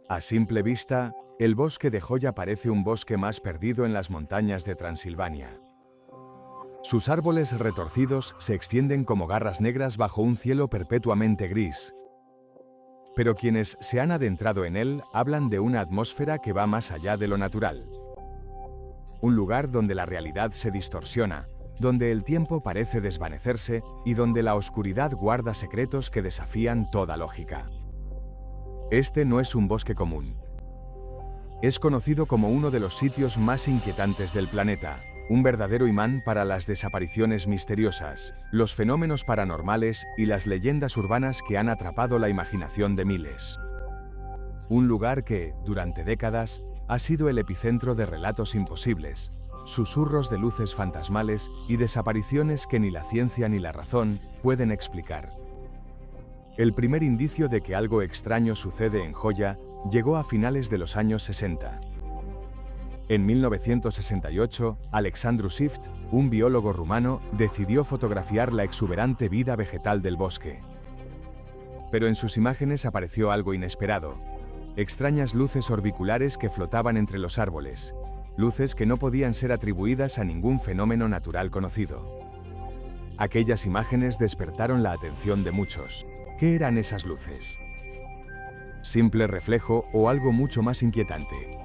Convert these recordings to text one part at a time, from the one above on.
A simple vista, el bosque de Joya parece un bosque más perdido en las montañas de Transilvania. Sus árboles retorcidos se extienden como garras negras bajo un cielo perpetuamente gris. Pero quienes se han adentrado en él hablan de una atmósfera que va más allá de lo natural. Un lugar donde la realidad se distorsiona, donde el tiempo parece desvanecerse y donde la oscuridad guarda secretos que desafían toda lógica. Este no es un bosque común. Es conocido como uno de los sitios más inquietantes del planeta, un verdadero imán para las desapariciones misteriosas, los fenómenos paranormales y las leyendas urbanas que han atrapado la imaginación de miles. Un lugar que, durante décadas, ha sido el epicentro de relatos imposibles, susurros de luces fantasmales y desapariciones que ni la ciencia ni la razón pueden explicar. El primer indicio de que algo extraño sucede en Joya llegó a finales de los años 60. En 1968, Alexandru Sift, un biólogo rumano, decidió fotografiar la exuberante vida vegetal del bosque. Pero en sus imágenes apareció algo inesperado: extrañas luces orbiculares que flotaban entre los árboles, luces que no podían ser atribuidas a ningún fenómeno natural conocido. Aquellas imágenes despertaron la atención de muchos. ¿Qué eran esas luces? ¿Simple reflejo o algo mucho más inquietante?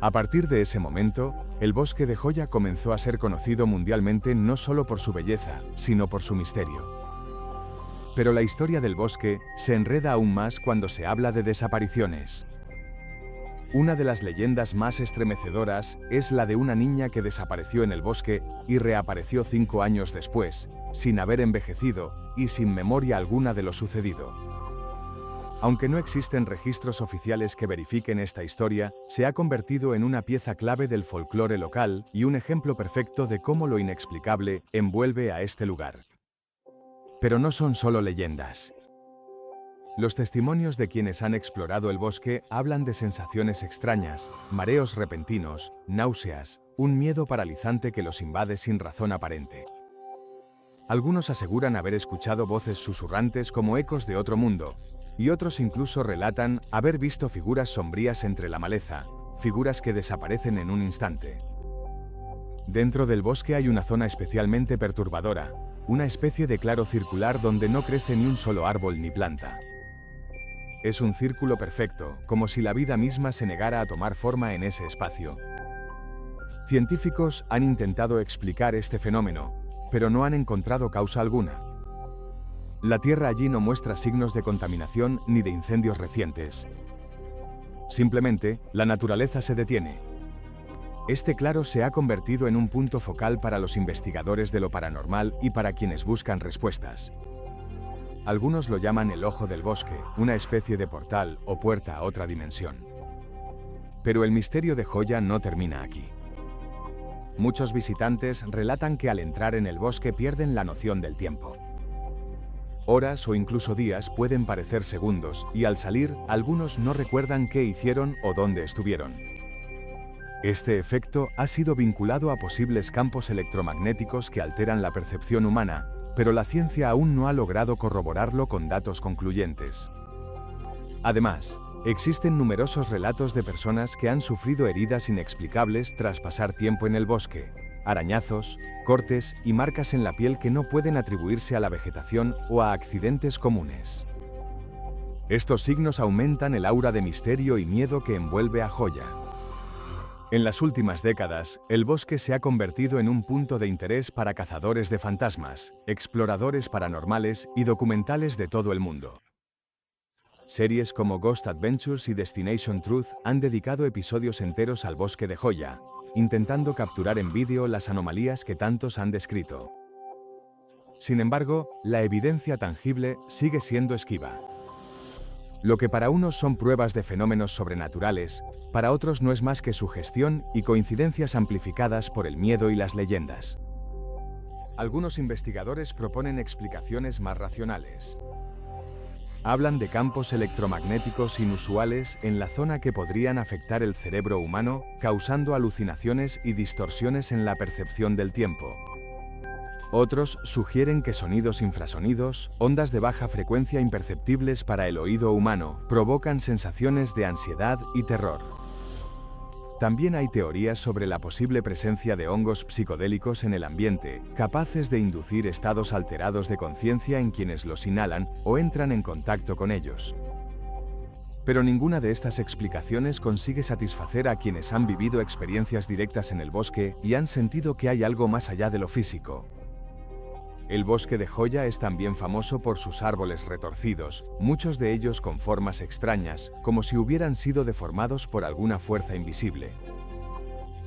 A partir de ese momento, el bosque de Joya comenzó a ser conocido mundialmente no solo por su belleza, sino por su misterio. Pero la historia del bosque se enreda aún más cuando se habla de desapariciones. Una de las leyendas más estremecedoras es la de una niña que desapareció en el bosque y reapareció 5 años después, sin haber envejecido y sin memoria alguna de lo sucedido. Aunque no existen registros oficiales que verifiquen esta historia, se ha convertido en una pieza clave del folclore local y un ejemplo perfecto de cómo lo inexplicable envuelve a este lugar. Pero no son solo leyendas. Los testimonios de quienes han explorado el bosque hablan de sensaciones extrañas, mareos repentinos, náuseas, un miedo paralizante que los invade sin razón aparente. Algunos aseguran haber escuchado voces susurrantes como ecos de otro mundo, y otros incluso relatan haber visto figuras sombrías entre la maleza, figuras que desaparecen en un instante. Dentro del bosque hay una zona especialmente perturbadora, una especie de claro circular donde no crece ni un solo árbol ni planta. Es un círculo perfecto, como si la vida misma se negara a tomar forma en ese espacio. Científicos han intentado explicar este fenómeno, pero no han encontrado causa alguna. La tierra allí no muestra signos de contaminación ni de incendios recientes. Simplemente, la naturaleza se detiene. Este claro se ha convertido en un punto focal para los investigadores de lo paranormal y para quienes buscan respuestas. Algunos lo llaman el ojo del bosque, una especie de portal o puerta a otra dimensión. Pero el misterio de Joya no termina aquí. Muchos visitantes relatan que al entrar en el bosque pierden la noción del tiempo. Horas o incluso días pueden parecer segundos y al salir, algunos no recuerdan qué hicieron o dónde estuvieron. Este efecto ha sido vinculado a posibles campos electromagnéticos que alteran la percepción humana, pero la ciencia aún no ha logrado corroborarlo con datos concluyentes. Además, existen numerosos relatos de personas que han sufrido heridas inexplicables tras pasar tiempo en el bosque, arañazos, cortes y marcas en la piel que no pueden atribuirse a la vegetación o a accidentes comunes. Estos signos aumentan el aura de misterio y miedo que envuelve a Joya. En las últimas décadas, el bosque se ha convertido en un punto de interés para cazadores de fantasmas, exploradores paranormales y documentales de todo el mundo. Series como Ghost Adventures y Destination Truth han dedicado episodios enteros al bosque de Joya, intentando capturar en vídeo las anomalías que tantos han descrito. Sin embargo, la evidencia tangible sigue siendo esquiva. Lo que para unos son pruebas de fenómenos sobrenaturales, para otros no es más que sugestión y coincidencias amplificadas por el miedo y las leyendas. Algunos investigadores proponen explicaciones más racionales. Hablan de campos electromagnéticos inusuales en la zona que podrían afectar el cerebro humano, causando alucinaciones y distorsiones en la percepción del tiempo. Otros sugieren que sonidos infrasonidos, ondas de baja frecuencia imperceptibles para el oído humano, provocan sensaciones de ansiedad y terror. También hay teorías sobre la posible presencia de hongos psicodélicos en el ambiente, capaces de inducir estados alterados de conciencia en quienes los inhalan o entran en contacto con ellos. Pero ninguna de estas explicaciones consigue satisfacer a quienes han vivido experiencias directas en el bosque y han sentido que hay algo más allá de lo físico. El bosque de Joya es también famoso por sus árboles retorcidos, muchos de ellos con formas extrañas, como si hubieran sido deformados por alguna fuerza invisible.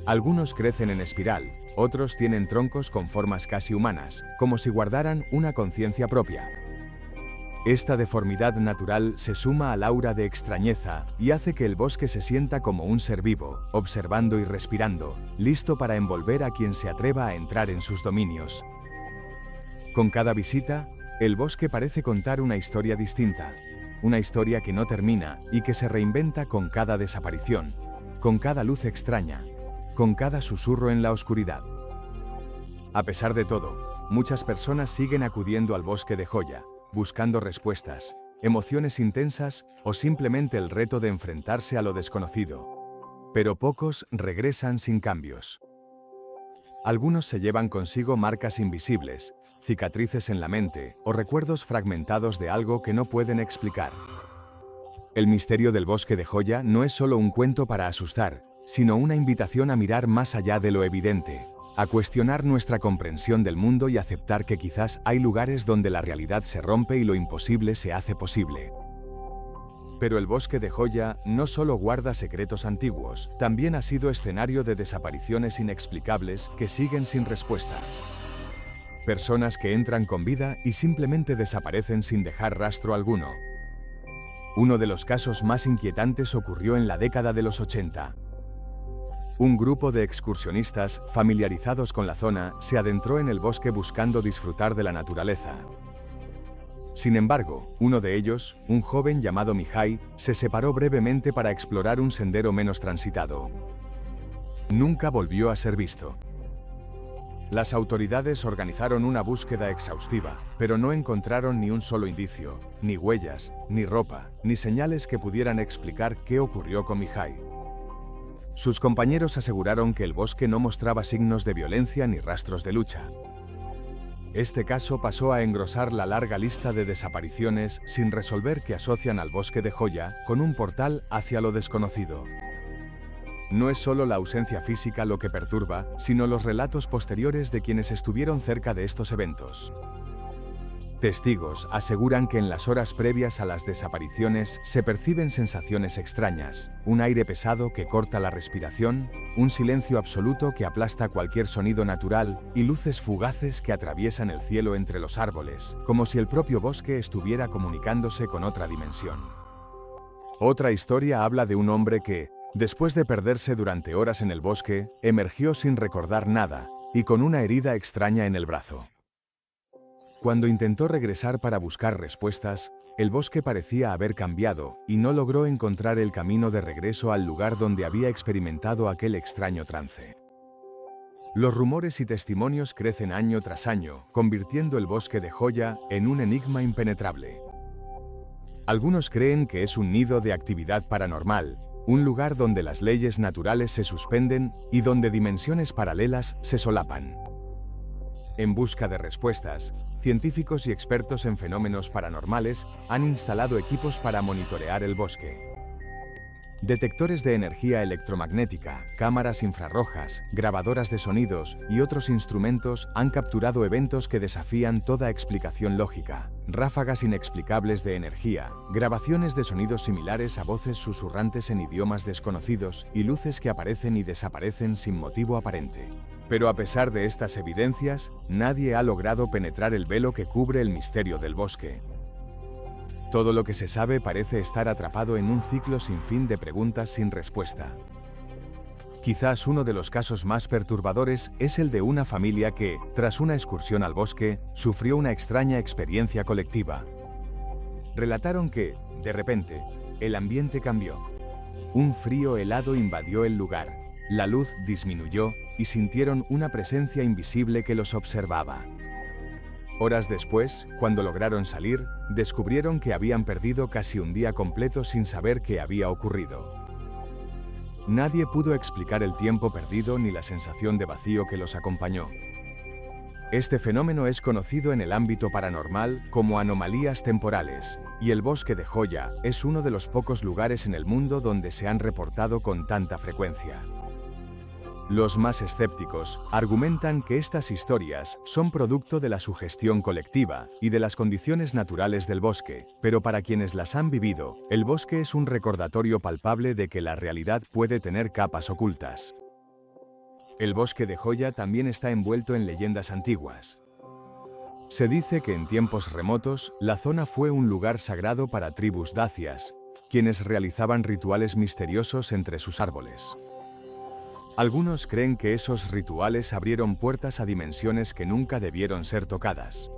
Algunos crecen en espiral, otros tienen troncos con formas casi humanas, como si guardaran una conciencia propia. Esta deformidad natural se suma al aura de extrañeza y hace que el bosque se sienta como un ser vivo, observando y respirando, listo para envolver a quien se atreva a entrar en sus dominios. Con cada visita, el bosque parece contar una historia distinta, una historia que no termina y que se reinventa con cada desaparición, con cada luz extraña, con cada susurro en la oscuridad. A pesar de todo, muchas personas siguen acudiendo al bosque de Joya, buscando respuestas, emociones intensas o simplemente el reto de enfrentarse a lo desconocido. Pero pocos regresan sin cambios. Algunos se llevan consigo marcas invisibles, cicatrices en la mente o recuerdos fragmentados de algo que no pueden explicar. El misterio del bosque de Joya no es solo un cuento para asustar, sino una invitación a mirar más allá de lo evidente, a cuestionar nuestra comprensión del mundo y aceptar que quizás hay lugares donde la realidad se rompe y lo imposible se hace posible. Pero el bosque de Joya no solo guarda secretos antiguos, también ha sido escenario de desapariciones inexplicables que siguen sin respuesta. Personas que entran con vida y simplemente desaparecen sin dejar rastro alguno. Uno de los casos más inquietantes ocurrió en la década de los 80. Un grupo de excursionistas, familiarizados con la zona, se adentró en el bosque buscando disfrutar de la naturaleza. Sin embargo, uno de ellos, un joven llamado Mihai, se separó brevemente para explorar un sendero menos transitado. Nunca volvió a ser visto. Las autoridades organizaron una búsqueda exhaustiva, pero no encontraron ni un solo indicio, ni huellas, ni ropa, ni señales que pudieran explicar qué ocurrió con Mihai. Sus compañeros aseguraron que el bosque no mostraba signos de violencia ni rastros de lucha. Este caso pasó a engrosar la larga lista de desapariciones sin resolver que asocian al bosque de Joya con un portal hacia lo desconocido. No es solo la ausencia física lo que perturba, sino los relatos posteriores de quienes estuvieron cerca de estos eventos. Testigos aseguran que en las horas previas a las desapariciones se perciben sensaciones extrañas, un aire pesado que corta la respiración, un silencio absoluto que aplasta cualquier sonido natural y luces fugaces que atraviesan el cielo entre los árboles, como si el propio bosque estuviera comunicándose con otra dimensión. Otra historia habla de un hombre que, después de perderse durante horas en el bosque, emergió sin recordar nada y con una herida extraña en el brazo. Cuando intentó regresar para buscar respuestas, el bosque parecía haber cambiado y no logró encontrar el camino de regreso al lugar donde había experimentado aquel extraño trance. Los rumores y testimonios crecen año tras año, convirtiendo el bosque de Joya en un enigma impenetrable. Algunos creen que es un nido de actividad paranormal, un lugar donde las leyes naturales se suspenden y donde dimensiones paralelas se solapan. En busca de respuestas, científicos y expertos en fenómenos paranormales han instalado equipos para monitorear el bosque. Detectores de energía electromagnética, cámaras infrarrojas, grabadoras de sonidos y otros instrumentos han capturado eventos que desafían toda explicación lógica. Ráfagas inexplicables de energía, grabaciones de sonidos similares a voces susurrantes en idiomas desconocidos y luces que aparecen y desaparecen sin motivo aparente. Pero a pesar de estas evidencias, nadie ha logrado penetrar el velo que cubre el misterio del bosque. Todo lo que se sabe parece estar atrapado en un ciclo sin fin de preguntas sin respuesta. Quizás uno de los casos más perturbadores es el de una familia que, tras una excursión al bosque, sufrió una extraña experiencia colectiva. Relataron que, de repente, el ambiente cambió. Un frío helado invadió el lugar, la luz disminuyó y sintieron una presencia invisible que los observaba. Horas después, cuando lograron salir, descubrieron que habían perdido casi un día completo sin saber qué había ocurrido. Nadie pudo explicar el tiempo perdido ni la sensación de vacío que los acompañó. Este fenómeno es conocido en el ámbito paranormal como anomalías temporales, y el bosque de Joya es uno de los pocos lugares en el mundo donde se han reportado con tanta frecuencia. Los más escépticos argumentan que estas historias son producto de la sugestión colectiva y de las condiciones naturales del bosque, pero para quienes las han vivido, el bosque es un recordatorio palpable de que la realidad puede tener capas ocultas. El bosque de Joya también está envuelto en leyendas antiguas. Se dice que en tiempos remotos, la zona fue un lugar sagrado para tribus dacias, quienes realizaban rituales misteriosos entre sus árboles. Algunos creen que esos rituales abrieron puertas a dimensiones que nunca debieron ser tocadas.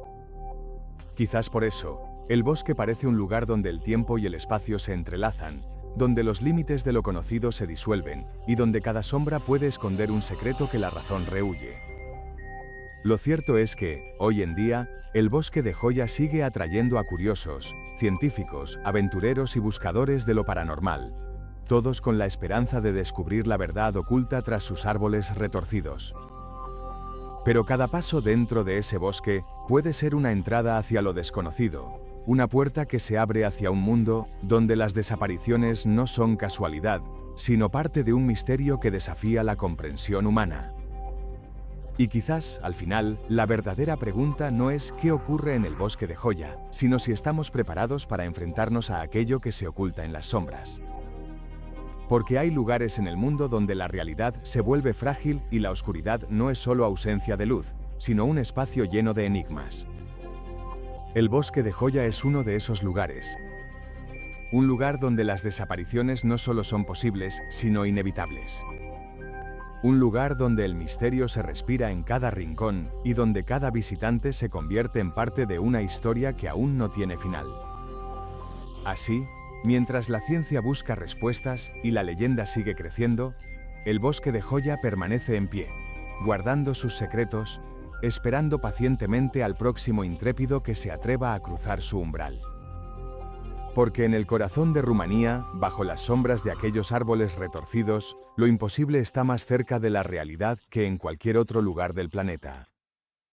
Quizás por eso, el bosque parece un lugar donde el tiempo y el espacio se entrelazan, donde los límites de lo conocido se disuelven y donde cada sombra puede esconder un secreto que la razón rehúye. Lo cierto es que, hoy en día, el bosque de Joya sigue atrayendo a curiosos, científicos, aventureros y buscadores de lo paranormal, todos con la esperanza de descubrir la verdad oculta tras sus árboles retorcidos. Pero cada paso dentro de ese bosque puede ser una entrada hacia lo desconocido, una puerta que se abre hacia un mundo donde las desapariciones no son casualidad, sino parte de un misterio que desafía la comprensión humana. Y quizás, al final, la verdadera pregunta no es qué ocurre en el bosque de Joya, sino si estamos preparados para enfrentarnos a aquello que se oculta en las sombras. Porque hay lugares en el mundo donde la realidad se vuelve frágil y la oscuridad no es solo ausencia de luz, sino un espacio lleno de enigmas. El bosque de Joya es uno de esos lugares. Un lugar donde las desapariciones no solo son posibles, sino inevitables. Un lugar donde el misterio se respira en cada rincón y donde cada visitante se convierte en parte de una historia que aún no tiene final. Así, mientras la ciencia busca respuestas y la leyenda sigue creciendo, el bosque de Joya permanece en pie, guardando sus secretos, esperando pacientemente al próximo intrépido que se atreva a cruzar su umbral. Porque en el corazón de Rumanía, bajo las sombras de aquellos árboles retorcidos, lo imposible está más cerca de la realidad que en cualquier otro lugar del planeta.